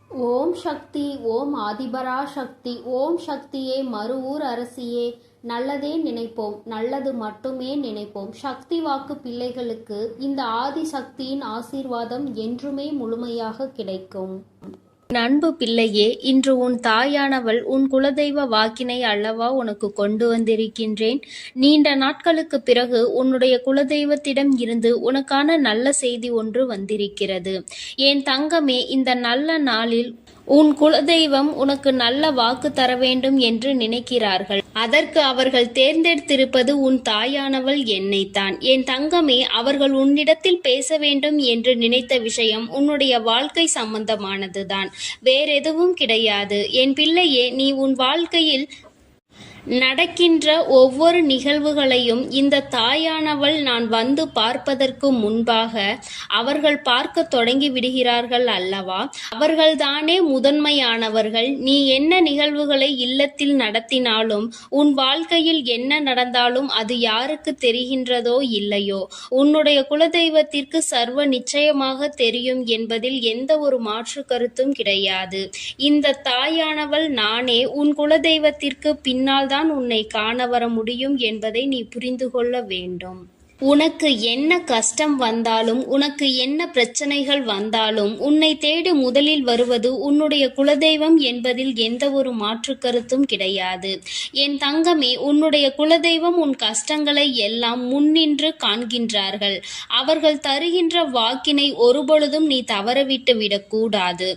ஓம் சக்தி. ஓம் ஆதிபரா சக்தி. ஓம் சக்தியே, மறுவூர் அரசியே, நல்லதே நினைப்போம், நல்லது மட்டுமே நினைப்போம். சக்தி வாக்கு பிள்ளைகளுக்கு இந்த ஆதி சக்தியின் ஆசீர்வாதம் என்றுமே முழுமையாக கிடைக்கும். அன்பு பிள்ளையே, இன்று உன் தாயானவள் உன் குலதெய்வ வாக்கினை அல்லவா உனக்கு கொண்டு வந்திருக்கின்றேன். நீண்ட நாட்களுக்கு பிறகு உன்னுடைய குலதெய்வத்திடம் இருந்து உனக்கான நல்ல செய்தி ஒன்று வந்திருக்கிறது. என் தங்கமே, இந்த நல்ல நாளில் உன் குலதெய்வம் உனக்கு நல்ல வாக்கு தர வேண்டும் என்று நினைக்கிறார்கள். அதற்கு அவர்கள் தேர்ந்தெடுத்திருப்பது உன் தாயானவள் என்னைத்தான். என் தங்கமே, அவர்கள் உன்னிடத்தில் பேச வேண்டும் என்று நினைத்த விஷயம் உன்னுடைய வாழ்க்கை சம்பந்தமானதுதான், வேறெதுவும் கிடையாது. என் பிள்ளையே, நீ உன் வாழ்க்கையில் நடக்கின்ற ஒவ்வொரு நிகழ்வுகளையும் இந்த தாயானவள் நான் வந்து பார்ப்பதற்கு முன்பாக அவர்கள் பார்க்க தொடங்கி விடுகிறார்கள் அல்லவா? அவர்கள்தானே முதன்மையானவர்கள். நீ என்ன நிகழ்வுகளை இல்லத்தில் நடத்தினாலும், உன் வாழ்க்கையில் என்ன நடந்தாலும் அது யாருக்கு தெரிகின்றதோ இல்லையோ, உன்னுடைய குலதெய்வத்திற்கு சர்வ நிச்சயமாக தெரியும் என்பதில் எந்த ஒரு மாற்று கருத்தும் கிடையாது. இந்த தாயானவள் நானே உன் குலதெய்வத்திற்கு பின்னால் தான் உன்னை காண வர முடியும் என்பதை நீ புரிந்து கொள்ள வேண்டும். உனக்கு என்ன கஷ்டம் வந்தாலும், உனக்கு என்ன பிரச்சனைகள் வந்தாலும், உன்னை தேடி முதலில் வருவது உன்னுடைய குலதெய்வம் என்பதில் எந்த ஒரு மாற்று கருத்தும் கிடையாது. என் தங்கமே, உன்னுடைய குலதெய்வம் உன் கஷ்டங்களை எல்லாம் முன்னின்று காண்கின்றார்கள். அவர்கள் தருகின்ற வாக்கினை ஒருபொழுதும் நீ தவறவிட்டு விடக்கூடாது.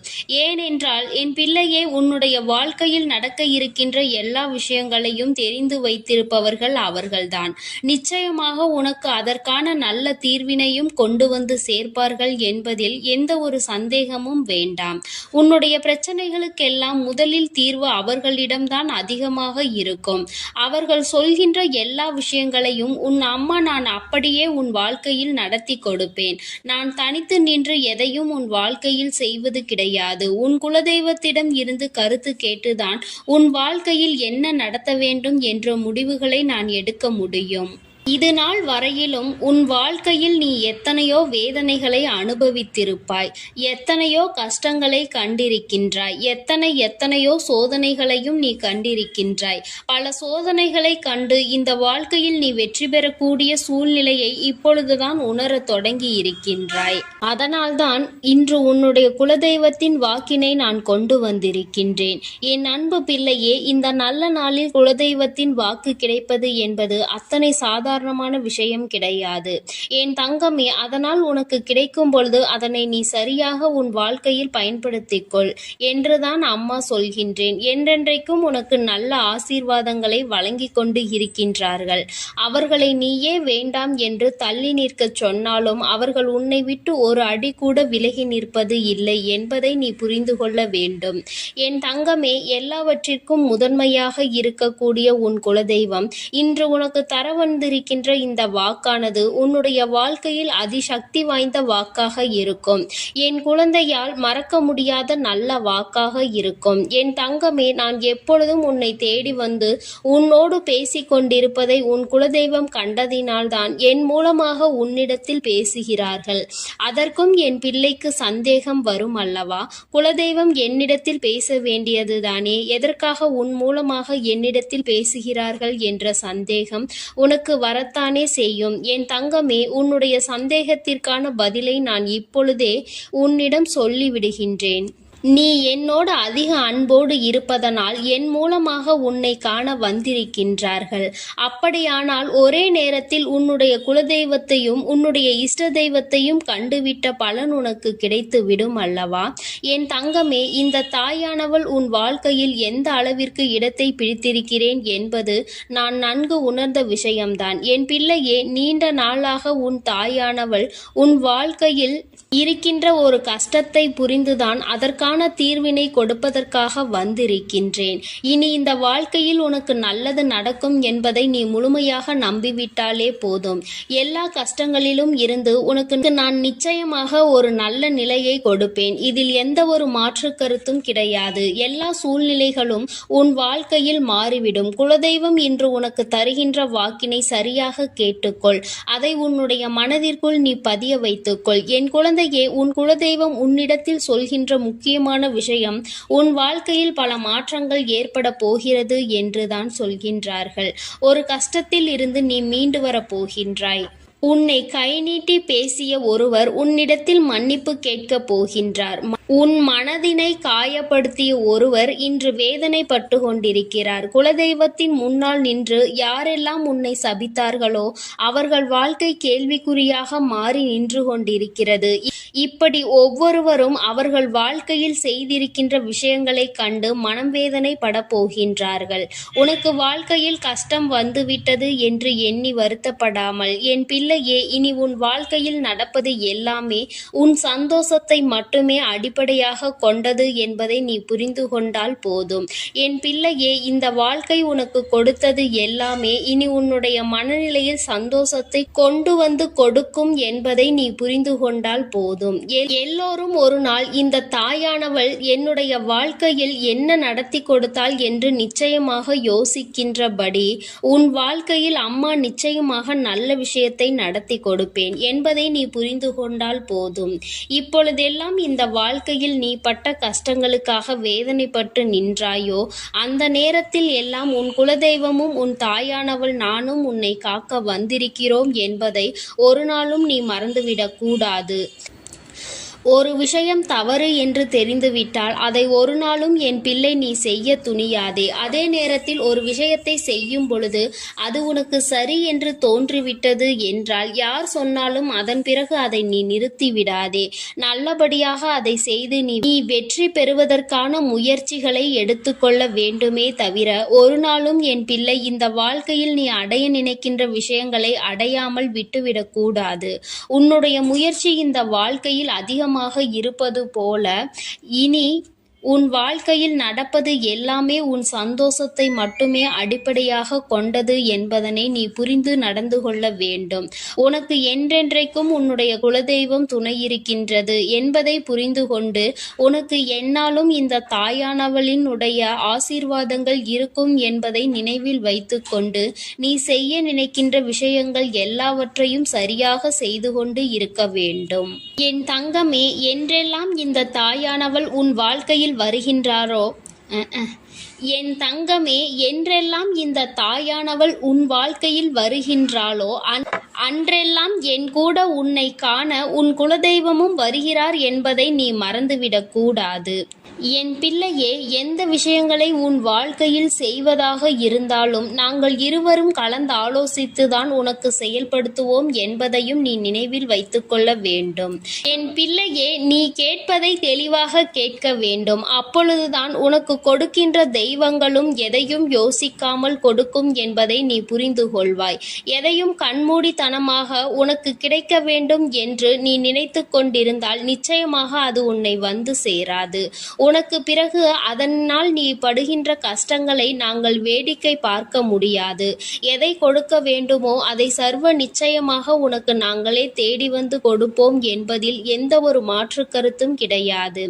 ஏனென்றால் என் பிள்ளையே, உன்னுடைய வாழ்க்கையில் நடக்க இருக்கின்ற எல்லா விஷயங்களையும் தெரிந்து வைத்திருப்பவர்கள் அவர்கள்தான். நிச்சயமாக உனக்கு அதற்கான நல்ல தீர்வினையும் கொண்டு வந்து சேர்ப்பார்கள் என்பதில் எந்த ஒரு சந்தேகமும் வேண்டாம். உன்னுடைய பிரச்சனைகளுக்கெல்லாம் முதலில் தீர்வு அவர்களிடம்தான் அதிகமாக இருக்கும். அவர்கள் சொல்கின்ற எல்லா விஷயங்களையும் உன் அம்மா நான் அப்படியே உன் வாழ்க்கையில் நடத்தி கொடுப்பேன். நான் தனித்து நின்று எதையும் உன் வாழ்க்கையில் செய்வது கிடையாது. உன் குலதெய்வத்திடம் இருந்து கருத்து கேட்டுதான் உன் வாழ்க்கையில் என்ன நடத்த வேண்டும் என்ற முடிவுகளை நான் எடுக்க முடியும். இது நாள் வரையிலும் உன் வாழ்க்கையில் நீ எத்தனையோ வேதனைகளை அனுபவித்திருப்பாய், எத்தனையோ கஷ்டங்களை கண்டிருக்கின்றாய், எத்தனையோ சோதனைகளையும் நீ கண்டிருக்கின்றாய். பல சோதனைகளை கண்டு இந்த வாழ்க்கையில் நீ வெற்றி பெறக்கூடிய சூழ்நிலையை இப்பொழுதுதான் உணரத் தொடங்கி இருக்கின்றாய். அதனால்தான் இன்று உன்னுடைய குலதெய்வத்தின் வாக்கினை நான் கொண்டு வந்திருக்கின்றேன். என் அன்பு பிள்ளையே, இந்த நல்ல நாளில் குலதெய்வத்தின் வாக்கு கிடைப்பது என்பது அத்தனை சாதாரண விஷயம் கிடையாது என் தங்கமே. அதனால் உனக்கு கிடைக்கும் பொழுது அதனை நீ சரியாக உன் வாழ்க்கையில் பயன்படுத்திக் கொள் என்றுதான் அம்மா சொல்கின்றேன். என்றென்றைக்கும் உனக்கு நல்ல ஆசீர்வாதங்களை வழங்கி கொண்டு இருக்கின்றார்கள். அவர்களை நீயே வேண்டாம் என்று தள்ளி நிற்க சொன்னாலும் அவர்கள் உன்னை விட்டு ஒரு அடி கூட விலகி நிற்பது இல்லை என்பதை நீ புரிந்து கொள்ள வேண்டும். என் தங்கமே, எல்லாவற்றிற்கும் முதன்மையாக இருக்கக்கூடிய உன் குலதெய்வம் இன்று உனக்கு தர வந்திருக்கின்ற இந்த வாக்கானது உன்னுடைய வாழ்க்கையில் அதிசக்தி வாய்ந்த வாக்காக இருக்கும். என் குழந்தையால் மறக்க முடியாத நல்ல வாக்காக இருக்கும். என் தங்கமே, நான் எப்பொழுதும் உன்னை தேடி வந்து உன்னோடு பேசிக் கொண்டிருப்பதை உன் குலதெய்வம் கண்டதினால்தான் என் மூலமாக உன்னிடத்தில் பேசுகிறார்கள். அதற்கும் என் பிள்ளைக்கு சந்தேகம் வரும் அல்லவா? குலதெய்வம் என்னிடத்தில் பேச வேண்டியதுதானே, எதற்காக உன் மூலமாக என்னிடத்தில் பேசுகிறார்கள் என்ற சந்தேகம் உனக்கு வரத்தானே செய்யும். என் தங்கமே, உன்னுடைய சந்தேகத்திற்கான பதிலை நான் இப்பொழுதே உன்னிடம் சொல்லிவிடுகின்றேன். நீ என்னோடு அதிக அன்போடு இருப்பதனால் என் மூலமாக உன்னை காண வந்திருக்கின்றார்கள். அப்படியானால் ஒரே நேரத்தில் உன்னுடைய குலதெய்வத்தையும் உன்னுடைய இஷ்ட தெய்வத்தையும் கண்டுவிட்ட பலன் உனக்கு கிடைத்து விடும் அல்லவா? என் தங்கமே, இந்த தாயானவள் உன் வாழ்க்கையில் எந்த அளவிற்கு இடத்தை பிடித்திருக்கிறேன் என்பது நான் நன்கு உணர்ந்த விஷயம்தான். என் பிள்ளையே, நீண்ட நாளாக உன் தாயானவள் உன் வாழ்க்கையில் இருக்கின்ற ஒரு கஷ்டத்தை புரிந்துதான் அதற்கான தீர்வினை கொடுப்பதற்காக வந்திருக்கின்றேன். இனி இந்த வாழ்க்கையில் உனக்கு நல்லது நடக்கும் என்பதை நீ முழுமையாக நம்பிவிட்டாலே போதும். எல்லா கஷ்டங்களிலும் இருந்து உனக்கு நான் நிச்சயமாக ஒரு நல்ல நிலையை கொடுப்பேன். இதில் எந்த ஒரு மாற்று கருத்தும் கிடையாது. எல்லா சூழ்நிலைகளும் உன் வாழ்க்கையில் மாறிவிடும். குலதெய்வம் இன்று உனக்கு தருகின்ற வாக்கினை சரியாக கேட்டுக்கொள். அதை உன்னுடைய மனதிற்குள் நீ பதிய வைத்துக்கொள். என் குழந்தையே, உன் குலதெய்வம் உன்னிடத்தில் சொல்கின்ற முக்கிய முக்கியமான விஷயம், உன் வாழ்க்கையில் பல மாற்றங்கள் ஏற்பட போகிறது என்றுதான் சொல்கின்றார்கள். ஒரு கஷ்டத்தில் இருந்து நீ மீண்டு வரப் போகின்றாய். உன்னை கை நீட்டி பேசிய ஒருவர் உன்னிடத்தில் மன்னிப்பு கேட்கப் போகின்றார். உன் மனதினை காயப்படுத்திய ஒருவர் இன்று வேதனைப்பட்டு கொண்டிருக்கிறார். குலதெய்வத்தின் முன்னால் நின்று யாரெல்லாம் உன்னை சபித்தார்களோ அவர்கள் வாழ்க்கை கேள்விக்குறியாக மாறி நின்று கொண்டிருக்கிறது. இப்படி ஒவ்வொருவரும் அவர்கள் வாழ்க்கையில் செய்திருக்கின்ற விஷயங்களை கண்டு மனம் வேதனைப்பட போகின்றார்கள். உனக்கு வாழ்க்கையில் கஷ்டம் வந்துவிட்டது என்று எண்ணி வருத்தப்படாமல், என் பிள்ளையே, இனி உன் வாழ்க்கையில் நடப்பது எல்லாமே உன் சந்தோஷத்தை மட்டுமே அடிப்படையாக கொண்டது என்பதை நீ புரிந்து கொண்டால் போதும். என் பிள்ளையே, இந்த வாழ்க்கை உனக்கு கொடுத்தது எல்லாமே இனி உன்னுடைய மனநிலையில் சந்தோஷத்தை கொண்டு வந்து கொடுக்கும் என்பதை நீ புரிந்து கொண்டால் போதும். எல்லோரும் ஒரு நாள் இந்த தாயானவள் என்னுடைய வாழ்க்கையில் என்ன நடத்தி கொடுத்தாள் என்று நிச்சயமாக யோசிக்கின்றபடி உன் வாழ்க்கையில் அம்மா நிச்சயமாக நல்ல விஷயத்தை நடத்தி கொடுப்பேன் என்பதை நீ புரிந்து கொண்டால் போதும். இப்பொழுதெல்லாம் இந்த வாழ்க்கையில் நீ பட்ட கஷ்டங்களுக்காக வேதனைப்பட்டு நின்றாயோ, அந்த நேரத்தில் எல்லாம் உன் குலதெய்வமும் உன் தாயானவள் நானும் உன்னை காக்க வந்திருக்கிறோம் என்பதை ஒரு நாளும் நீ மறந்துவிடக் கூடாது. ஒரு விஷயம் தவறு என்று தெரிந்துவிட்டால் அதை ஒரு நாளும் என் பிள்ளை நீ செய்ய துணியாதே. அதே நேரத்தில் ஒரு விஷயத்தை செய்யும் பொழுது அது உனக்கு சரி என்று தோன்றிவிட்டது என்றால் யார் சொன்னாலும் அதன் பிறகு அதை நீ நிறுத்தி விடாதே. நல்லபடியாக அதை செய்து நீ வெற்றி பெறுவதற்கான முயற்சிகளை எடுத்துக்கொள்ள வேண்டுமே தவிர ஒரு நாளும் என் பிள்ளை இந்த வாழ்க்கையில் நீ அடைய நினைக்கின்ற விஷயங்களை அடையாமல் விட்டுவிடக் கூடாது. உன்னுடைய முயற்சி இந்த வாழ்க்கையில் அதிகமாக இருப்பது போல இனி உன் வாழ்க்கையில் நடப்பது எல்லாமே உன் சந்தோஷத்தை மட்டுமே அடிப்படையாக கொண்டது என்பதனை நீ புரிந்து நடந்து கொள்ள வேண்டும். உனக்கு என்றென்றைக்கும் உன்னுடைய குலதெய்வம் துணை இருக்கின்றது என்பதை புரிந்து கொண்டு உனக்கு எந்நாளும் இந்த தாயானவளினுடைய ஆசீர்வாதங்கள் இருக்கும் என்பதை நினைவில் வைத்துக்கொண்டு நீ செய்ய நினைக்கின்ற விஷயங்கள் எல்லாவற்றையும் சரியாக செய்து கொண்டு இருக்க வேண்டும். என் தங்கமே, என்றெல்லாம் இந்த தாயானவள் உன் வாழ்க்கையில் வருகின்றாரோ என் தங்கமே, என்றெல்லாம் இந்த தாயானவள் உன் வாழ்க்கையில் வருகின்றாளோ அன்றெல்லாம் என் கூட உன்னை காண உன் குலதெய்வமும் வருகிறார் என்பதை நீ மறந்துவிடக் கூடாது. என் பிள்ளையே, எந்த விஷயங்களை உன் வாழ்க்கையில் செய்வதாக இருந்தாலும் நாங்கள் இருவரும் கலந்து ஆலோசித்துதான் உனக்கு செயல்படுத்துவோம் என்பதையும் நீ நினைவில் வைத்துக்கொள்ள வேண்டும். என் பிள்ளையே, நீ கேட்பதை தெளிவாக கேட்க வேண்டும். அப்பொழுதுதான் உனக்கு கொடுக்கின்ற தெய்வங்களும் எதையும் யோசிக்காமல் கொடுக்கும் என்பதை நீ புரிந்து கொள்வாய். எதையும் கண்மூடித்தனமாக உனக்கு கிடைக்க வேண்டும் என்று நீ நினைத்து கொண்டிருந்தால் நிச்சயமாக அது உன்னை வந்து சேராது. உனக்கு பிறகு அதனால் நீ படுகின்ற கஷ்டங்களை நாங்கள் வேடிக்கை பார்க்க முடியாது. எதை கொடுக்க வேண்டுமோ அதை சர்வ நிச்சயமாக உனக்கு நாங்களே தேடி வந்து கொடுப்போம் என்பதில் எந்த ஒரு மாற்று கருத்தும் கிடையாது.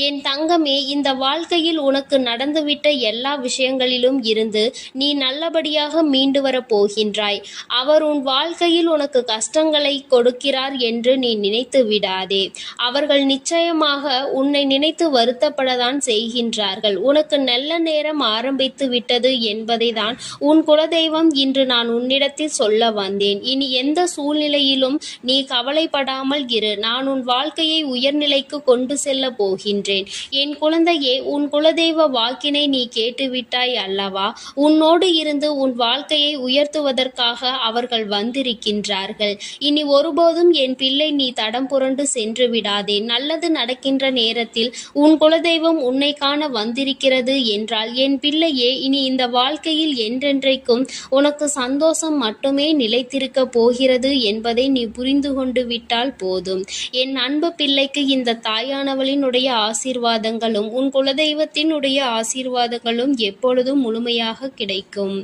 என் தங்கமே, இந்த வாழ்க்கையில் உனக்கு நடந்துவிட்ட எல்லா விஷயங்களிலும் இருந்து நீ நல்லபடியாக மீண்டு வரப் போகின்றாய். அவர் உன் வாழ்க்கையில் உனக்கு கஷ்டங்களை கொடுக்கிறார் என்று நீ நினைத்து விடாதே. அவர்கள் நிச்சயமாக உன்னை நினைத்து வருத்தப்பட தான் செய்கின்றார்கள். உனக்கு நல்ல நேரம் ஆரம்பித்து விட்டது என்பதை தான் உன் குலதெய்வம் இன்று நான் உன்னிடத்தில் சொல்ல வந்தேன். இனி எந்த சூழ்நிலையிலும் நீ கவலைப்படாமல் இரு. நான் உன் வாழ்க்கையை உயர்நிலைக்கு கொண்டு செல்ல போகின்றேன். என் குழந்தையே, உன் குலதெய்வ வாக்கினை நீ கேட்டுவிட்டாய் அல்லவா? உன்னோடு இருந்து உன் வாழ்க்கையை உயர்த்துவதற்காக அவர்கள் வந்திருக்கின்றார்கள். இனி ஒருபோதும் என் பிள்ளை நீ தடம் புரண்டு சென்று விடாதே. நல்லது நடக்கின்ற நேரத்தில் உன் குலதெய்வம் உன்னை காண வந்திருக்கிறது என்றால் என் பிள்ளையே, இனி இந்த வாழ்க்கையில் என்றென்றைக்கும் உனக்கு சந்தோஷம் மட்டுமே நிலைத்திருக்க போகிறது என்பதை நீ புரிந்து கொண்டு விட்டால் போதும். என் அன்பு பிள்ளைக்கு இந்த தாயானவளினுடைய ஆசீர்வாதங்களும் உன் குலதெய்வத்தினுடைய ஆசீர்வாதங்களும் எப்பொழுதும் முழுமையாக கிடைக்கும்.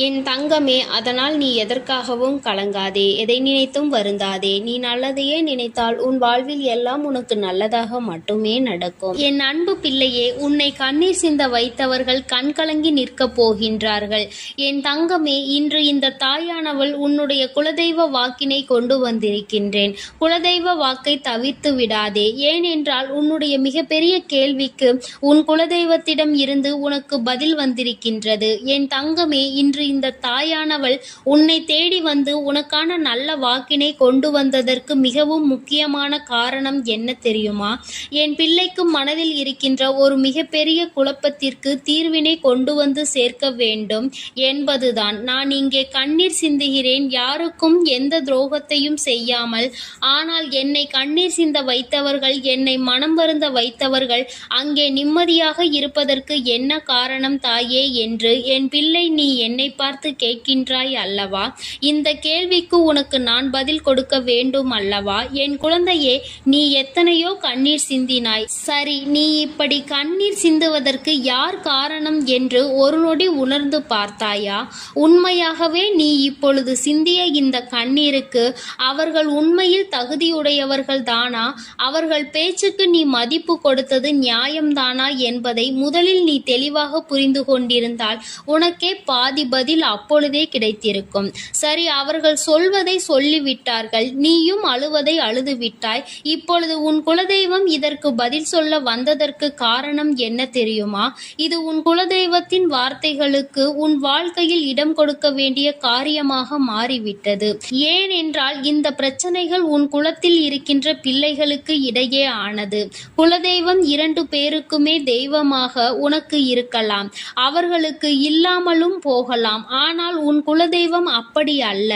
என் தங்கமே, அதனால் நீ எதற்காகவும் கலங்காதே, எதை நினைத்தும் வருந்தாதே. நீ நல்லதையே நினைத்தால் உன் வாழ்வில் எல்லாம் உனக்கு நல்லதாக மட்டுமே நடக்கும். என் அன்பு பிள்ளையே, உன்னை கண்ணீர் சிந்த வைத்தவர்கள் கண்கலங்கி நிற்கப் போகின்றார்கள். என் தங்கமே, இன்று இந்த தாயானவள் உன்னுடைய குலதெய்வ வாக்கினை கொண்டு வந்திருக்கின்றேன். குலதெய்வ வாக்கை தவிர்த்து விடாதே. ஏனென்றால் உன்னுடைய மிகப்பெரிய கேள்விக்கு உன் குலதெய்வத்திடம் இருந்து உனக்கு பதில் வந்திருக்கின்றது. என் தங்கமே, இன்று இந்த தாயானவள் உன்னை தேடி வந்து உனக்கான நல்ல வாக்கினை கொண்டு வந்ததற்கு மிகவும் முக்கியமான காரணம் என்ன தெரியுமா? என் பிள்ளைக்கு மனதில் இருக்கின்ற ஒரு மிகப்பெரிய குழப்பத்திற்கு தீர்வினை கொண்டு வந்து சேர்க்க வேண்டும் என்பதுதான். நான் இங்கே கண்ணீர் சிந்துகிறேன், யாருக்கும் எந்த துரோகத்தையும் செய்யாமல். ஆனால் என்னை கண்ணீர் சிந்த வைத்தவர்கள், என்னை மனம் வருந்த வைத்தவர்கள் அங்கே நிம்மதியாக இருப்பதற்கு என்ன காரணம் தாயே என்று என் பிள்ளை நீ என்னை பார்த்து கேட்கின்றாய் அல்லவா? இந்த கேள்விக்கு உனக்கு நான் பதில் கொடுக்க வேண்டும் அல்லவா? என் குழந்தையே, நீ எத்தனையோ கண்ணீர் சிந்தினாய். சரி, நீ இப்படி கண்ணீர் சிந்துவதற்கு யார் காரணம் என்று ஒரு நொடி உணர்ந்து பார்த்தாயா? உண்மையாகவே நீ இப்பொழுது சிந்திய இந்த கண்ணீருக்கு அவர்கள் உண்மையில் தகுதியுடையவர்கள் தானா? அவர்கள் பேச்சுக்கு நீ மதிப்பு கொடுத்தது நியாயம்தானா என்பதை முதலில் நீ தெளிவாக புரிந்து கொண்டிருந்தால் உனக்கே பாதி பதில் அப்பொழுதே கிடைத்திருக்கும். சரி, அவர்கள் சொல்வதை சொல்லிவிட்டார்கள், நீயும் அழுவதை அழுது விட்டாய். இப்பொழுது உன் குலதெய்வம் இதற்கு பதில் சொல்ல வந்ததற்கு காரணம் என்ன தெரியுமா? இது உன் குலதெய்வத்தின் வார்த்தைகளுக்கு உன் வாழ்க்கையில் இடம் கொடுக்க வேண்டிய காரியமாக மாறிவிட்டது. ஏனென்றால் இந்த பிரச்சனைகள் உன் குலத்தில் இருக்கின்ற பிள்ளைகளுக்கு இடையே ஆனது. குலதெய்வம் 2 பேருக்குமே தெய்வமாக உனக்கு இருக்கலாம், அவர்களுக்கு இல்லாமலும் போகலாம். ஆனால் உன் குலதெய்வம் அப்படி அல்ல.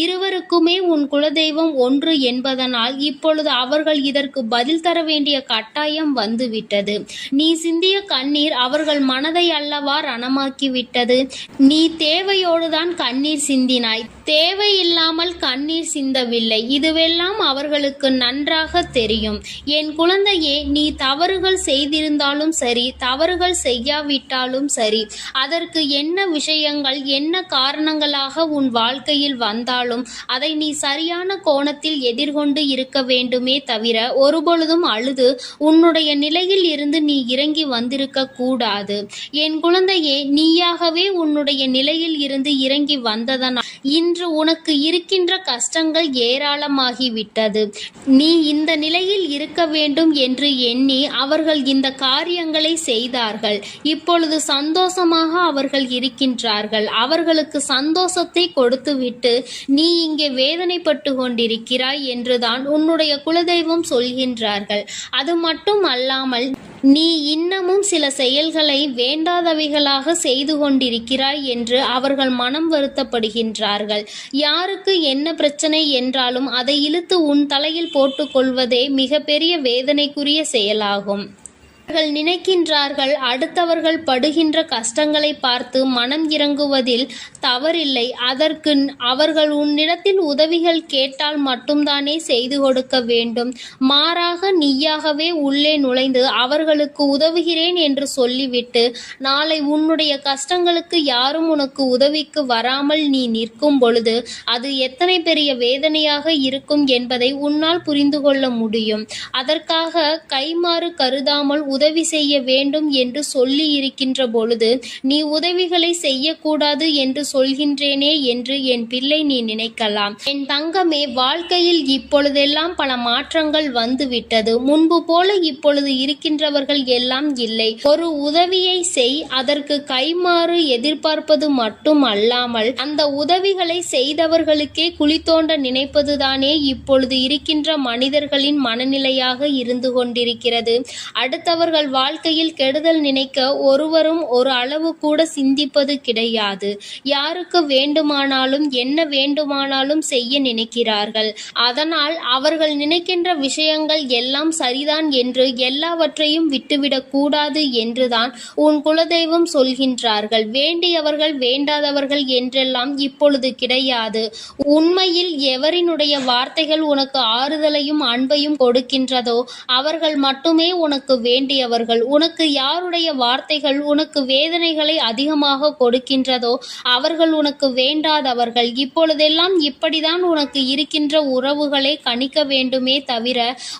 இருவருக்குமே உன் குலதெய்வம் ஒன்று என்பதனால் இப்பொழுது அவர்கள் இதற்கு பதில் தர வேண்டிய கட்டாயம் வந்துவிட்டது. நீ சிந்திய கண்ணீர் அவர்கள் மனதை அல்லவா ரணமாக்கிவிட்டது. நீ தேவையோடுதான் கண்ணீர் சிந்தினாய், தேவையில்லாமல் கண்ணீர் சிந்தவில்லை. இதுவெல்லாம் அவர்களுக்கு நன்றாக தெரியும். என் குழந்தையே, நீ தவறுகள் செய்திருந்தாலும் சரி, தவறுகள் செய்யாவிட்டாலும் சரி, அதற்கு என்ன விஷயங்கள் என்ன காரணங்களாக உன் வாழ்க்கையில் வந்தாலும் அதை நீ சரியான கோணத்தில் எதிர்கொண்டு இருக்க வேண்டுமே தவிர ஒருபொழுதும் அழுது உன்னுடைய நிலையில் இருந்து நீ இறங்கி வந்திருக்க கூடாது. என் குழந்தையே, நீயாகவே உன்னுடைய நிலையில் இருந்து இறங்கி வந்ததனால் இன்று உனக்கு இருக்கின்ற கஷ்டங்கள் ஏராளமாகிவிட்டது. நீ இந்த நிலையில் இருக்க வேண்டும் என்று எண்ணி அவர்கள் இந்த காரியங்களை செய்தார்கள். இப்பொழுது சந்தோஷமாக அவர்கள் இருக்கின்றார்கள். அவர்களுக்கு சந்தோஷத்தை கொடுத்துவிட்டு நீ இங்கே வேதனைப்பட்டு கொண்டிருக்கிறாய் என்றுதான் உன்னுடைய குலதெய்வம் சொல்கின்றார்கள். அது மட்டும் அல்லாமல் நீ இன்னமும் சில செயல்களை வேண்டாதவைகளாக செய்து கொண்டிருக்கிறாய் என்று அவர்கள் மனம் வருத்தப்படுகின்றார்கள். யாருக்கு என்ன பிரச்சனை என்றாலும் அதை இழுத்து உன் தலையில் போட்டுக்கொள்வதே மிகப்பெரிய வேதனைக்குரிய செயலாகும். அவர்கள் நினைக்கின்றார்கள், அடுத்தவர்கள் படுகின்ற கஷ்டங்களை பார்த்து மனம் இறங்குவதில் தவறில்லை. அதற்கு அவர்கள் உன்னிடத்தில் உதவிகள் கேட்டால் மட்டும்தானே செய்து கொடுக்க வேண்டும். மாறாக நீயாகவே உள்ளே நுழைந்து அவர்களுக்கு உதவுகிறேன் என்று சொல்லிவிட்டு நாளை உன்னுடைய கஷ்டங்களுக்கு யாரும் உனக்கு உதவிக்கு வராமல் நீ நிற்கும் பொழுது அது எத்தனை பெரிய வேதனையாக இருக்கும் என்பதை உன்னால் புரிந்து கொள்ள முடியும். அதற்காக கைமாறு கருதாமல் உதவி செய்ய வேண்டும் என்று சொல்லி இருக்கின்ற பொழுது நீ உதவிகளை செய்யக்கூடாது என்று சொல்கின்றேனே என்று என் பிள்ளை நீ நினைக்கலாம். என் தங்கமே, வாழ்க்கையில் இப்பொழுதெல்லாம் பல மாற்றங்கள் வந்துவிட்டது. முன்பு போல இப்பொழுது இருக்கின்றவர்கள் எல்லாம் இல்லை. ஒரு உதவியை செய், அதற்கு கைமாறு எதிர்பார்ப்பது மட்டும் அல்லாமல் அந்த உதவிகளை செய்தவர்களுக்கே குழி தோண்ட நினைப்பதுதானே இப்பொழுது இருக்கின்ற மனிதர்களின் மனநிலையாக இருந்து கொண்டிருக்கிறது. அடுத்தவர்கள் வாழ்க்கையில் கெடுதல் நினைக்க ஒருவரும் ஒரு அளவு கூட சிந்திப்பது கிடையாது. யாருக்கு வேண்டுமானாலும் என்ன வேண்டுமானாலும் செய்ய நினைக்கிறார்கள். அதனால் அவர்கள் நினைக்கின்ற விஷயங்கள் எல்லாம் சரிதான் என்று எல்லாவற்றையும் விட்டுவிடக் கூடாது என்றுதான் உன் குலதெய்வம் சொல்கின்றார்கள். வேண்டியவர்கள் வேண்டாதவர்கள் என்றெல்லாம் இப்பொழுது கிடையாது. உண்மையில் எவரினுடைய வார்த்தைகள் உனக்கு ஆறுதலையும் அன்பையும் கொடுக்கின்றதோ அவர்கள் மட்டுமே உனக்கு வேண்டிய யாருடையவர்கள், உனக்கு யாருடைய வார்த்தைகள் உனக்கு வேதனைகளை அதிகமாக கொடுக்கின்றதோ அவர்கள் உனக்கு வேண்டாதவர்கள். இப்பொழுதெல்லாம் இப்படிதான் உனக்கு இருக்கின்ற உறவுகளை கணிக்க வேண்டுமே தவிர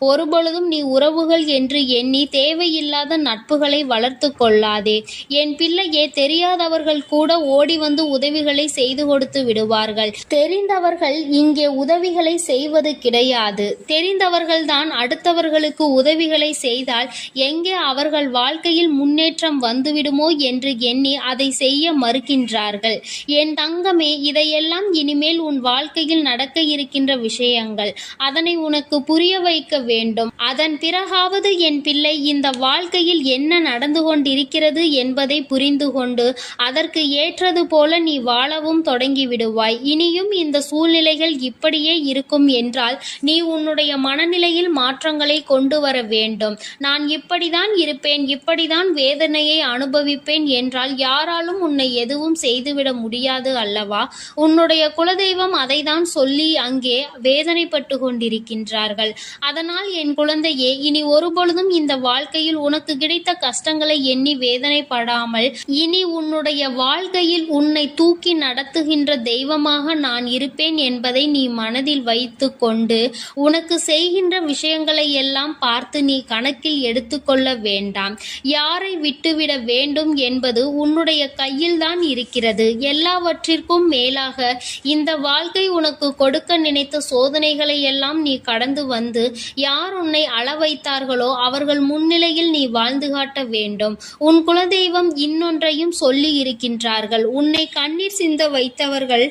ஒருபொழுதும் நீ உறவுகள் என்று எண்ணி தேவையில்லாத நட்புகளை வளர்த்து கொள்ளாதே. என் பிள்ளையே, தெரியாதவர்கள் கூட ஓடி வந்து உதவிகளை செய்து கொடுத்து விடுவார்கள். தெரிந்தவர்கள் இங்கே உதவிகளை செய்வது கிடையாது. தெரிந்தவர்கள்தான் அடுத்தவர்களுக்கு உதவிகளை செய்தால் எங்கே அவர்கள் வாழ்க்கையில் முன்னேற்றம் வந்துவிடுமோ என்று எண்ணி அதை செய்ய மறுக்கின்றார்கள். என் தங்கமே, இதையெல்லாம் இனிமேல் உன் வாழ்க்கையில் நடக்க இருக்கின்ற விஷயங்கள். அதனை உனக்கு புரிய வைக்க வேண்டும். அதன் பிறகாவது என் பிள்ளை இந்த வாழ்க்கையில் என்ன நடந்து கொண்டிருக்கிறது என்பதை புரிந்து கொண்டு அதற்கு ஏற்றது போல நீ வாழவும் தொடங்கி விடுவாய். இனியும் இந்த சூழ்நிலைகள் இப்படியே இருக்கும் என்றால் நீ உன்னுடைய மனநிலையில் மாற்றங்களை கொண்டு வர வேண்டும். நான் இப்படிதான் இருப்பேன், இப்படிதான் வேதனையை அனுபவிப்பேன் என்றால் யாராலும் உன்னை எதுவும் செய்துவிட முடியாது அல்லவா? உன்னுடைய குலதெய்வம் அதை தான் சொல்லி அங்கே வேதனைப்பட்டு கொண்டிருக்கின்றார்கள். அதனால் என் குழந்தையே, இனி ஒருபொழுதும் இந்த வாழ்க்கையில் உனக்கு கிடைத்த கஷ்டங்களை எண்ணி வேதனைப்படாமல் இனி உன்னுடைய வாழ்க்கையில் உன்னை தூக்கி நடத்துகின்ற தெய்வமாக நான் இருப்பேன் என்பதை நீ மனதில் வைத்து கொண்டு உனக்கு செய்கின்ற விஷயங்களை எல்லாம் பார்த்து நீ கணக்கில் எடுத்துக்கொள்ள வேண்டாம். யாரை விட்டுவிட வேண்டும் என்பது உன்னுடைய கையில் தான் இருக்கிறது. எல்லாவற்றிற்கும் மேலாக இந்த வாழ்க்கை உனக்கு கொடுக்க நினைத்த சோதனைகளை எல்லாம் நீ கடந்து வந்து யார் உன்னை அள வைத்தார்களோ அவர்கள் முன்னிலையில் நீ வாழ்ந்து காட்ட வேண்டும். உன் குலதெய்வம் இன்னொன்றையும் சொல்லி இருக்கின்றார்கள். உன்னை கண்ணீர் சிந்த வைத்தவர்கள்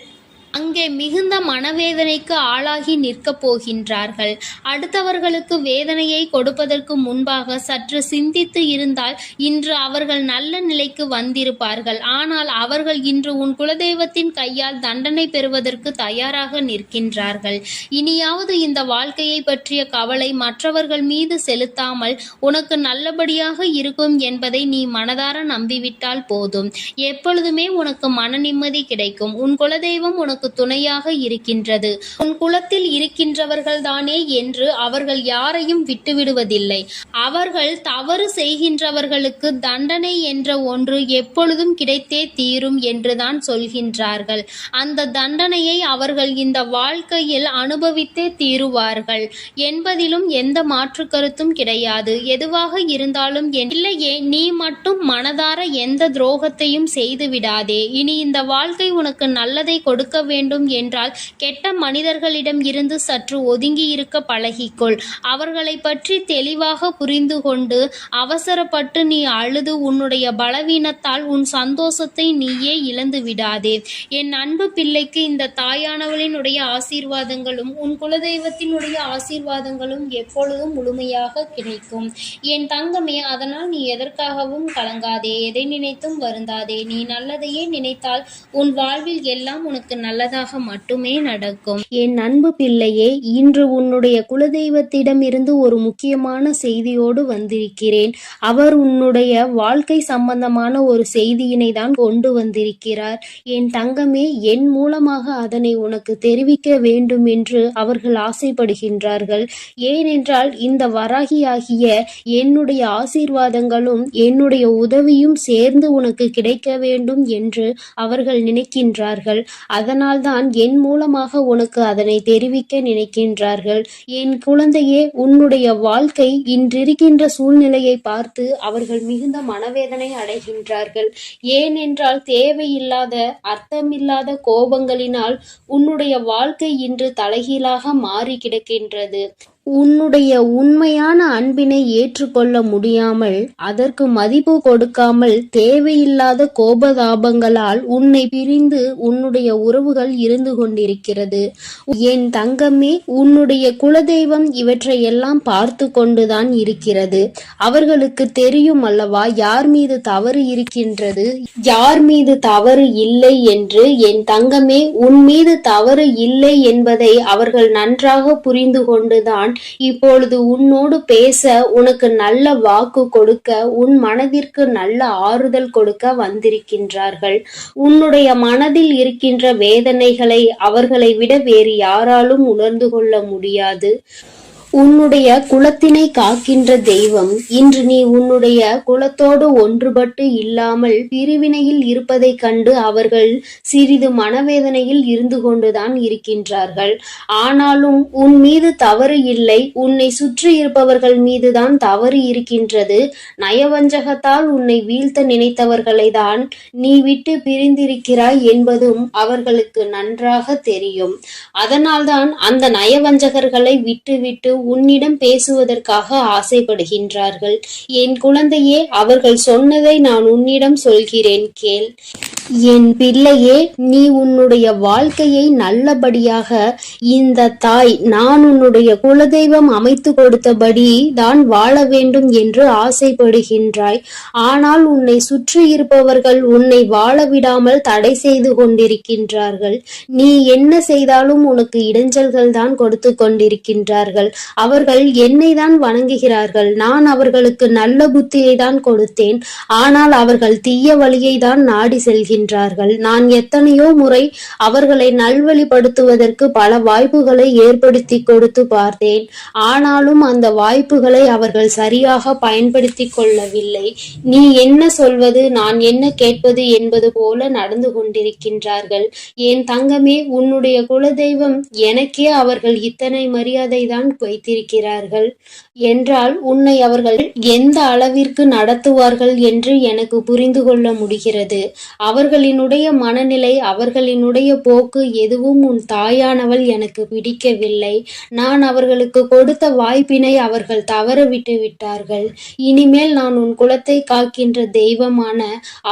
அங்கே மிகுந்த மனவேதனைக்கு ஆளாகி நிற்கப் போகின்றார்கள். அடுத்தவர்களுக்கு வேதனையை கொடுப்பதற்கு முன்பாக சற்று சிந்தித்து இருந்தால் இன்று அவர்கள் நல்ல நிலைக்கு வந்திருப்பார்கள். ஆனால் அவர்கள் இன்று உன் குலதெய்வத்தின் கையால் தண்டனை பெறுவதற்கு தயாராக நிற்கின்றார்கள். இனியாவது இந்த வாழ்க்கையை பற்றிய கவலை மற்றவர்கள் மீது செலுத்தாமல் உனக்கு நல்லபடியாக இருக்கும் என்பதை நீ மனதார நம்பிவிட்டால் போதும். எப்பொழுதுமே உனக்கு மன நிம்மதி கிடைக்கும். உன் குலதெய்வம் உனக்கு துணையாக இருக்கின்றது. உன் குலத்தில் இருக்கின்றவர்கள் தானே என்று அவர்கள் யாரையும் விட்டுவிடுவதில்லை. அவர்கள் தவறு செய்கின்றவர்களுக்கு தண்டனை என்ற ஒன்று எப்பொழுதும் கிடைத்தே தீரும் என்றுதான் சொல்கின்றார்கள். அந்த தண்டனையை அவர்கள் இந்த வாழ்க்கையில் அனுபவித்தே தீருவார்கள் என்பதிலும் எந்த மாற்று கருத்தும் கிடையாது. எதுவாக இருந்தாலும் இல்லையே, நீ மட்டும் மனதார எந்த துரோகத்தையும் செய்து விடாதே. இனி இந்த வாழ்க்கை உனக்கு நல்லதை கொடுக்க வேண்டும் என்றால் கெட்ட மனிதர்களிடம் இருந்து சற்று ஒதுங்கி இருக்க பழகிக்கொள். அவர்களை பற்றி தெளிவாக புரிந்து கொண்டு அவசரப்பட்டு நீ அழுது உன்னுடைய பலவீனத்தால் உன் சந்தோஷத்தை நீயே இழந்து விடாதே. என் அன்பு பிள்ளைக்கு இந்த தாயானவளினுடைய ஆசீர்வாதங்களும் உன் குலதெய்வத்தினுடைய ஆசீர்வாதங்களும் எப்பொழுதும் முழுமையாக கிடைக்கும். என் தங்கமே, அதனால் நீ எதற்காகவும் கலங்காதே, எதை நினைத்தும் வருந்தாதே. நீ நல்லதையே நினைத்தால் உன் வாழ்வில் எல்லாம் உனக்கு நல்லதாக மட்டுமே நடக்கும். என் அன்பு பிள்ளையே, இன்று உன்னுடைய குலதெய்வத்திடம் இருந்து ஒரு முக்கியமான செய்தியோடு வந்திருக்கிறேன். அவர் உன்னுடைய வாழ்க்கை சம்பந்தமான ஒரு செய்தியினை தான் கொண்டு வந்திருக்கிறார். என் தங்கமே, என் மூலமாக அதனை உனக்கு தெரிவிக்க வேண்டும் என்று அவர்கள் ஆசைப்படுகின்றார்கள். ஏனென்றால் இந்த வராகியாகிய என்னுடைய ஆசீர்வாதங்களும் என்னுடைய உதவியும் சேர்ந்து உனக்கு கிடைக்க வேண்டும் என்று அவர்கள் நினைக்கின்றார்கள். அதனால்தான் என் மூலமாக உனக்கு அதனை தெரிவிக்க நினைக்கின்றார்கள். என் குழந்தையே, உன்னுடைய வாழ்க்கை இன்றிருக்கின்ற சூழ்நிலையை பார்த்து அவர்கள் மிகுந்த மனவேதனை அடைகின்றார்கள். ஏனென்றால் தேவையில்லாத அர்த்தமில்லாத கோபங்களினால் உன்னுடைய வாழ்க்கை இன்று தலைகீழாக மாறி கிடக்கின்றது. உன்னுடைய உண்மையான அன்பினை ஏற்றுக்கொள்ள முடியாமல் அதற்கு மதிப்பு கொடுக்காமல் தேவையில்லாத கோபதாபங்களால் உன்னை பிரிந்து உன்னுடைய உறவுகள் இருந்து கொண்டிருக்கிறது. என் தங்கமே, உன்னுடைய குலதெய்வம் இவற்றையெல்லாம் பார்த்து கொண்டுதான் இருக்கிறது. அவர்களுக்கு தெரியும் அல்லவா யார் மீது தவறு இருக்கின்றது, யார் மீது தவறு இல்லை என்று. என் தங்கமே, உன் மீது தவறு இல்லை என்பதை அவர்கள் நன்றாக புரிந்து கொண்டுதான் இப்பொழுது உன்னோடு பேச, உனக்கு நல்ல வாக்கு கொடுக்க, உன் மனதிற்கு நல்ல ஆறுதல் கொடுக்க வந்திருக்கின்றார்கள். உன்னுடைய மனதில் இருக்கின்ற வேதனைகளை அவர்களை விட வேறு யாராலும் உணர்ந்து கொள்ள முடியாது. உன்னுடைய குலத்தினை காக்கின்ற தெய்வம் இன்று நீ உன்னுடைய குலத்தோடு ஒன்றுபட்டு இல்லாமல் பிரிவினையில் இருப்பதைக் கண்டு அவர்கள் சிறிது மனவேதனையில் இருந்து கொண்டுதான் இருக்கின்றார்கள். ஆனாலும் உன் மீது தவறு இல்லை, உன்னை சுற்றி இருப்பவர்கள் மீதுதான் தவறு இருக்கின்றது. நயவஞ்சகத்தால் உன்னை வீழ்த்த நினைத்தவர்களை தான் நீ விட்டு பிரிந்திருக்கிறாய் என்பதும் அவர்களுக்கு நன்றாக தெரியும். அதனால்தான் அந்த நயவஞ்சகர்களை விட்டுவிட்டு உன்னிடம் பேசுவதற்காக ஆசைப்படுகின்றார்கள். என் குழந்தையே, அவர்கள் சொன்னதை நான் உன்னிடம் சொல்கிறேன், கேள். என் பிள்ளையே, நீ உன்னுடைய வாழ்க்கையை நல்லபடியாக இந்த தாய் நான் உன்னுடைய குலதெய்வம் அமைத்து கொடுத்தபடி தான் வாழ வேண்டும் என்று ஆசைப்படுகின்றாய். ஆனால் உன்னை சுற்றி இருப்பவர்கள் உன்னை வாழ விடாமல் தடை செய்து கொண்டிருக்கின்றார்கள். நீ என்ன செய்தாலும் உனக்கு இடைஞ்சல்கள் தான் கொடுத்து கொண்டிருக்கின்றார்கள். அவர்கள் என்னை தான் வணங்குகிறார்கள். நான் அவர்களுக்கு நல்ல புத்தியை தான் கொடுத்தேன். ஆனால் அவர்கள் தீய வழியை தான் நாடி செல்கின்றார்கள். நான் எத்தனையோ முறை அவர்களை நல்வழிப்படுத்துவதற்கு பல வாய்ப்புகளை ஏற்படுத்தி கொடுத்து பார்த்தேன். ஆனாலும் அந்த வாய்ப்புகளை அவர்கள் சரியாக பயன்படுத்தி கொள்ளவில்லை. நீ என்ன சொல்வது, நான் என்ன கேட்பது என்பது போல நடந்து கொண்டிருக்கின்றார்கள். என் தங்கமே, உன்னுடைய குலதெய்வம் எனக்கே அவர்கள் இத்தனை மரியாதை தான் வைத்திருக்கிறார்கள் என்றால் உன்னை அவர்கள் எந்த அளவிற்கு நடத்துவார்கள் என்று எனக்கு புரிந்து கொள்ள முடிகிறது. அவர்களினுடைய மனநிலை, அவர்களினுடைய போக்கு எதுவும் உன் தாயானவள் எனக்கு பிடிக்கவில்லை. நான் அவர்களுக்கு கொடுத்த வாய்ப்பினை அவர்கள் தவற விட்டு விட்டார்கள். இனிமேல் நான் உன் குலத்தை காக்கின்ற தெய்வமான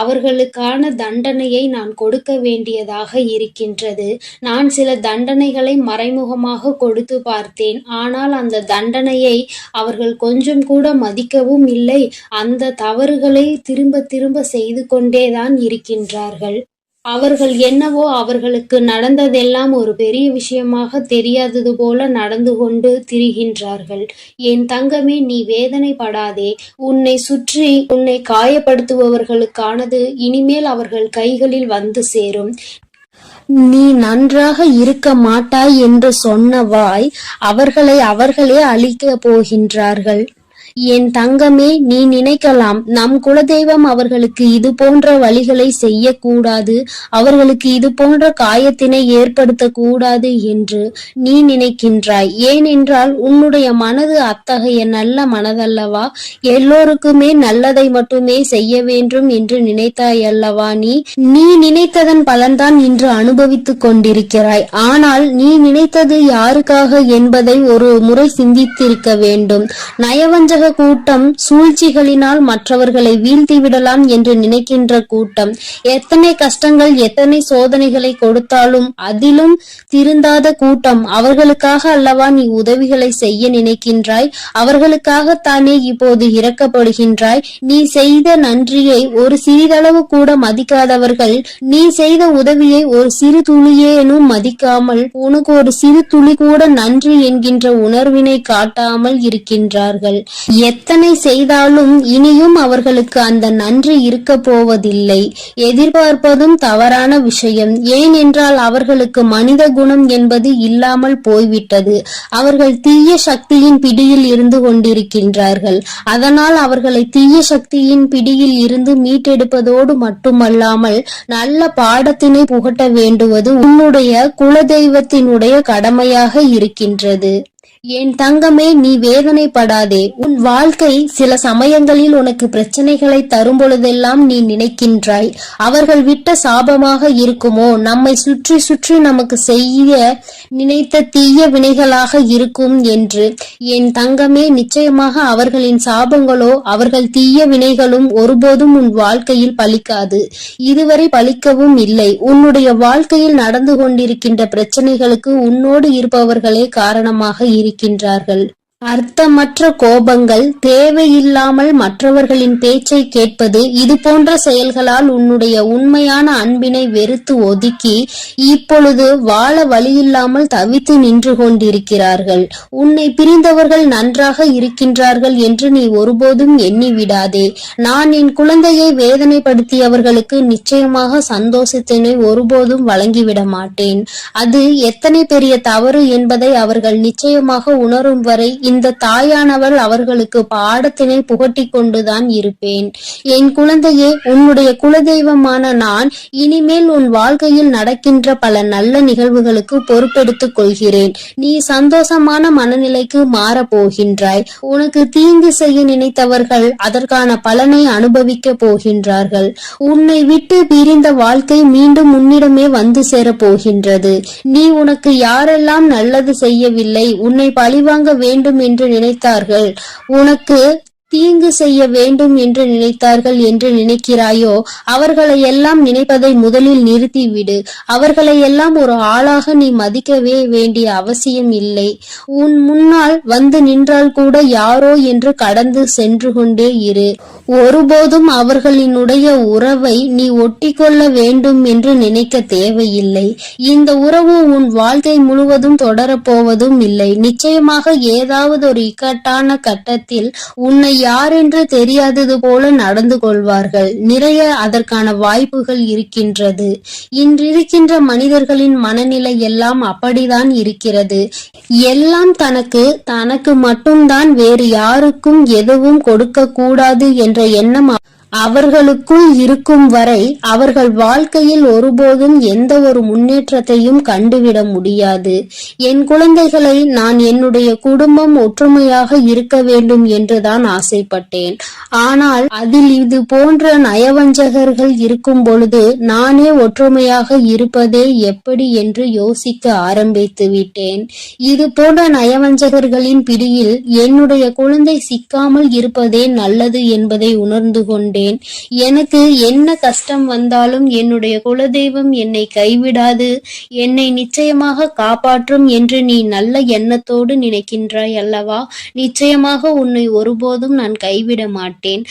அவர்களுக்கான தண்டனையை நான் கொடுக்க வேண்டியதாக இருக்கின்றது. நான் சில தண்டனைகளை மறைமுகமாக கொடுத்து பார்த்தேன். ஆனால் அந்த தண்டனையை அவர்கள் கொஞ்சம் கூட மதிக்கவும் இல்லை. அந்த தவறுகளை திரும்ப திரும்ப செய்து கொண்டேதான் இருக்கின்றார்கள். அவர்கள் என்னவோ அவர்களுக்கு நடந்ததெல்லாம் ஒரு பெரிய விஷயமாக தெரியாதது போல நடந்து கொண்டு திரிகின்றார்கள். என் தங்கமே, நீ வேதனைப்படாதே. உன்னை சுற்றி உன்னை காயப்படுத்துபவர்களுக்கானது இனிமேல் அவர்கள் கைகளில் வந்து சேரும். நீ நன்றாக இருக்க மாட்டாய் என்று சொன்ன வாய் அவர்களே அழிக்கப் போகின்றார்கள். என் தங்கமே, நீ நினைக்கலாம் நம் குலதெய்வம் அவர்களுக்கு இது போன்ற வழிகளை செய்யக்கூடாது, அவர்களுக்கு இது போன்ற காயத்தினை ஏற்படுத்தக்கூடாது என்று நீ நினைக்கின்றாய். ஏனென்றால் உன்னுடைய மனது அத்தகைய நல்ல மனதல்லவா? எல்லோருக்குமே நல்லதை மட்டுமே செய்ய வேண்டும் என்று நினைத்தாய் அல்லவா? நீ நினைத்ததன் பலன்தான் இன்று அனுபவித்துக் கொண்டிருக்கிறாய். ஆனால் நீ நினைத்தது யாருக்காக என்பதை ஒரு முறை சிந்தித்திருக்க வேண்டும். நயவஞ்சக கூட்டம் சூழ்ச்சிகளினால் மற்றவர்களை வீழ்த்தி விடலாம் என்று நினைக்கின்ற கூட்டம் எத்தனை கஷ்டங்கள் எத்தனை சோதனைகளை கொடுத்தாலும் அதிலும் திருந்தாத கூட்டம். அவர்களுக்காக அல்லவா நீ உதவிகளை செய்ய நினைக்கின்றாய்? அவர்களுக்காகத்தானே இப்போது இறக்கப்படுகின்றாய்? நீ செய்த நன்றியை ஒரு சிறிதளவு கூட மதிக்காதவர்கள் நீ செய்த உதவியை ஒரு சிறு துளியேனும் மதிக்காமல் உனக்கு ஒரு சிறு துளி கூட நன்றி என்கின்ற உணர்வினை காட்டாமல் இருக்கின்றார்கள். எத்தனை செய்தாலும் இனியும் அவர்களுக்கு அந்த நன்றி இருக்க போவதில்லை. எதிர்பார்ப்பதும் தவறான விஷயம். ஏனென்றால் அவர்களுக்கு மனித குணம் என்பது இல்லாமல் போய்விட்டது. அவர்கள் தீய சக்தியின் பிடியில் இருந்து கொண்டிருக்கின்றார்கள். அதனால் அவர்களை தீய சக்தியின் பிடியில் இருந்து மீட்டெடுப்பதோடு மட்டுமல்லாமல் நல்ல பாடத்தினை புகட்ட வேண்டுவது உன்னுடைய குலதெய்வத்தினுடைய கடமையாக இருக்கின்றது. என் தங்கமே, நீ வேதனைப்படாதே. உன் வாழ்க்கை சில சமயங்களில் உனக்கு பிரச்சனைகளை தரும் பொழுதெல்லாம் நீ நினைக்கின்றாய், அவர்கள் விட்ட சாபமாக இருக்குமோ, நம்மை சுற்றி சுற்றி நமக்கு செய்ய நினைத்த தீய வினைகளாக இருக்கும் என்று. என் தங்கமே, நிச்சயமாக அவர்களின் சாபங்களோ அவர்கள் தீய வினைகளும் ஒருபோதும் உன் வாழ்க்கையில் பலிக்காது. இதுவரை பலிக்கவும் இல்லை. உன்னுடைய வாழ்க்கையில் நடந்து கொண்டிருக்கின்ற பிரச்சனைகளுக்கு உன்னோடு இருப்பவர்களே காரணமாக இருக்கின்றார்கள். அர்த்தமற்ற கோபங்கள், தேவையில்லாமல் மற்றவர்களின் பேச்சை கேட்பது, இது போன்ற செயல்களால் உன்னுடைய உண்மையான அன்பினை வெறுத்து ஒதுக்கி இப்பொழுது வாழ வழியில்லாமல் தவித்து நின்று கொண்டிருக்கிறார்கள். உன்னை பிரிந்தவர்கள் நன்றாக இருக்கின்றார்கள் என்று நீ ஒருபோதும் எண்ணி விடாதே. நான் என் குழந்தையை வேதனைப்படுத்தியவர்களுக்கு நிச்சயமாக சந்தோஷத்தினை ஒருபோதும் வழங்கிவிட மாட்டேன். அது எத்தனை பெரிய தவறு என்பதை அவர்கள் நிச்சயமாக உணரும் வரை இந்த தாயானவள் அவர்களுக்கு பாடத்தினை புகட்டி கொண்டுதான் இருப்பேன். என் குழந்தையே, உன்னுடைய குலதெய்வமான நான் இனிமேல் உன் வாழ்க்கையில் நடக்கின்ற பல நல்ல நிகழ்வுகளுக்கு பொறுப்பெடுத்துக் கொள்கிறேன். நீ சந்தோஷமான மனநிலைக்கு மாறப் போகின்றாய். உனக்கு தீங்கு செய்ய நினைத்தவர்கள் அதற்கான பலனை அனுபவிக்க போகின்றார்கள். உன்னை விட்டு பிரிந்த வாழ்க்கை மீண்டும் உன்னிடமே வந்து சேரப் போகின்றது. நீ உனக்கு யாரெல்லாம் நல்லது செய்யவில்லை, உன்னை பழிவாங்க வேண்டும் என்று நினைத்தார்கள், உனக்கு தீங்கு செய்ய வேண்டும் என்று நினைத்தார்கள் என்று நினைக்கிறாயோ, அவர்களை எல்லாம் நினைப்பதை முதலில் நிறுத்திவிடு. அவர்களை எல்லாம் ஒரு ஆளாக நீ மதிக்கவே வேண்டிய அவசியம் இல்லை. உன் முன்னால் வந்து நின்றால் கூட யாரோ என்று கடந்து சென்று கொண்டே இரு. ஒருபோதும் அவர்களினுடைய உறவை நீ ஒட்டிக்கொள்ள வேண்டும் என்று நினைக்க தேவையில்லை. இந்த உறவு உன் வாழ்க்கை முழுவதும் தொடரப்போவதும் இல்லை. நிச்சயமாக ஏதாவது ஒரு இக்கட்டான கட்டத்தில் உன்னை யாரென்று தெரியாதது போல நடந்து கொள்வார்கள். நிறைய அதற்கான வாய்ப்புகள் இருக்கின்றது. இன்றிருக்கின்ற மனிதர்களின் மனநிலை எல்லாம் அப்படிதான் இருக்கிறது. எல்லாம் தனக்கு மட்டும்தான், வேறு யாருக்கும் எதுவும் கொடுக்க கூடாது என்ற எண்ணம் அவர்களுக்குள் இருக்கும் வரை அவர்கள் வாழ்க்கையில் ஒருபோதும் எந்த ஒரு முன்னேற்றத்தையும் கண்டுவிட முடியாது. என் குழந்தைகளை நான் என்னுடைய குடும்பம் ஒற்றுமையாக இருக்க வேண்டும் என்றுதான் ஆசைப்பட்டேன். ஆனால் அதில் இது போன்ற நயவஞ்சகர்கள் இருக்கும் பொழுது நானே ஒற்றுமையாக இருப்பதே எப்படி என்று யோசிக்க ஆரம்பித்து விட்டேன். இது போன்ற நயவஞ்சகர்களின் பிடியில் என்னுடைய குழந்தை சிக்காமல் இருப்பதே நல்லது என்பதை உணர்ந்து கொண்டேன். எனக்கு என்ன கஷ்டம் வந்தாலும் என்னுடைய குலதெய்வம் என்னை கைவிடாது, என்னை நிச்சயமாக காப்பாற்றும் என்று நீ நல்ல எண்ணத்தோடு நினைக்கின்றாய் அல்லவா? நிச்சயமாக உன்னை ஒருபோதும் நான் கைவிட மாட்டேன்.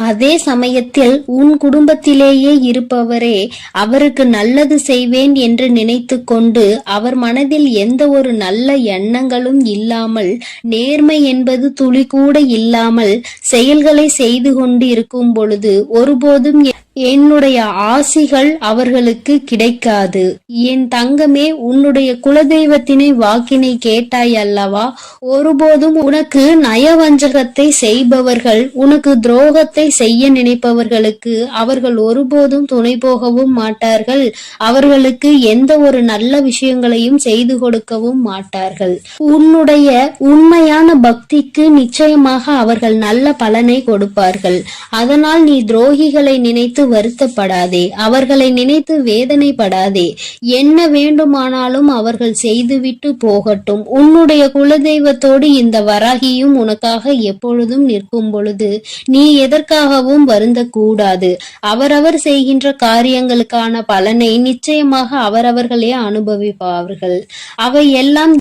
அதே சமயத்தில் உன் குடும்பத்திலேயே இருப்பவரே அவருக்கு நல்லது செய்வேன் என்று நினைத்து கொண்டு அவர் மனதில் எந்த ஒரு நல்ல எண்ணங்களும் இல்லாமல், நேர்மை என்பது துளி கூட இல்லாமல் செயல்களை செய்து கொண்டு இருக்கும் பொழுது ஒருபோதும் என்னுடைய ஆசிகள் அவர்களுக்கு கிடைக்காது. என் தங்கமே, உன்னுடைய குலதெய்வத்தினை வாக்கினை கேட்டாய் அல்லவா? ஒருபோதும் உனக்கு நயவஞ்சகத்தை செய்பவர்கள், உனக்கு துரோகத்தை செய்ய நினைப்பவர்களுக்கு அவர்கள் ஒருபோதும் துணை போகவும் மாட்டார்கள். அவர்களுக்கு எந்த ஒரு நல்ல விஷயங்களையும் செய்து கொடுக்கவும் மாட்டார்கள். உன்னுடைய உண்மையான பக்திக்கு நிச்சயமாக அவர்கள் நல்ல பலனை கொடுப்பார்கள். அதனால் நீ துரோகிகளை நினைத்து வருத்தப்படாதே, அவர்களை நினைத்து வேதனைப்படாதே. என்ன வேண்டுமானாலும் அவர்கள் செய்துவிட்டு போகட்டும். உன்னுடைய குலதெய்வத்தோடு இந்த வராகியும் உனக்காக எப்பொழுதும் நிற்கும் பொழுது நீ எதற்காகவும் வருந்தக்கூடாது. அவரவர் செய்கின்ற காரியங்களுக்கான பலனை நிச்சயமாக அவரவர்களே அனுபவிப்பார்கள். அவை எல்லாம்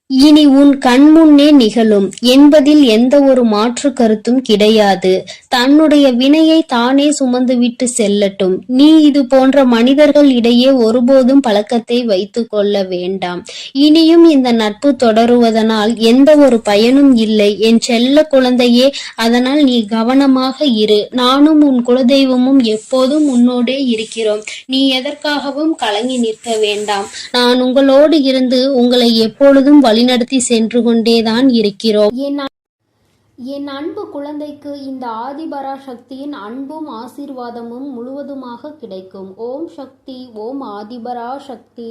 இனி உன் கண்முன்னே நிகழும் என்பதில் எந்த ஒரு மாற்று கருத்தும் கிடையாது. தன்னுடைய வினையை தானே சுமந்துவிட்டு செல்லட்டும். நீ இது போன்ற மனிதர்கள் இடையே ஒருபோதும் பழக்கத்தை வைத்துக் கொள்ள வேண்டாம். இனியும் இந்த நட்பு தொடருவதனால் எந்த ஒரு பயனும் இல்லை என் செல்ல குழந்தையே. அதனால் நீ கவனமாக இரு. நானும் உன் குலதெய்வமும் எப்போதும் உன்னோடே இருக்கிறோம். நீ எதற்காகவும் கலங்கி நிற்க வேண்டாம். நான் உங்களோடு இருந்து உங்களை எப்பொழுதும் வழிநடத்தி சென்று கொண்டேதான் இருக்கிறோம். என் அன்பு குழந்தைக்கு இந்த ஆதிபராசக்தியின் அன்பும் ஆசீர்வாதமும் முழுவதுமாக கிடைக்கும். ஓம் சக்தி, ஓம் ஆதிபராசக்தி.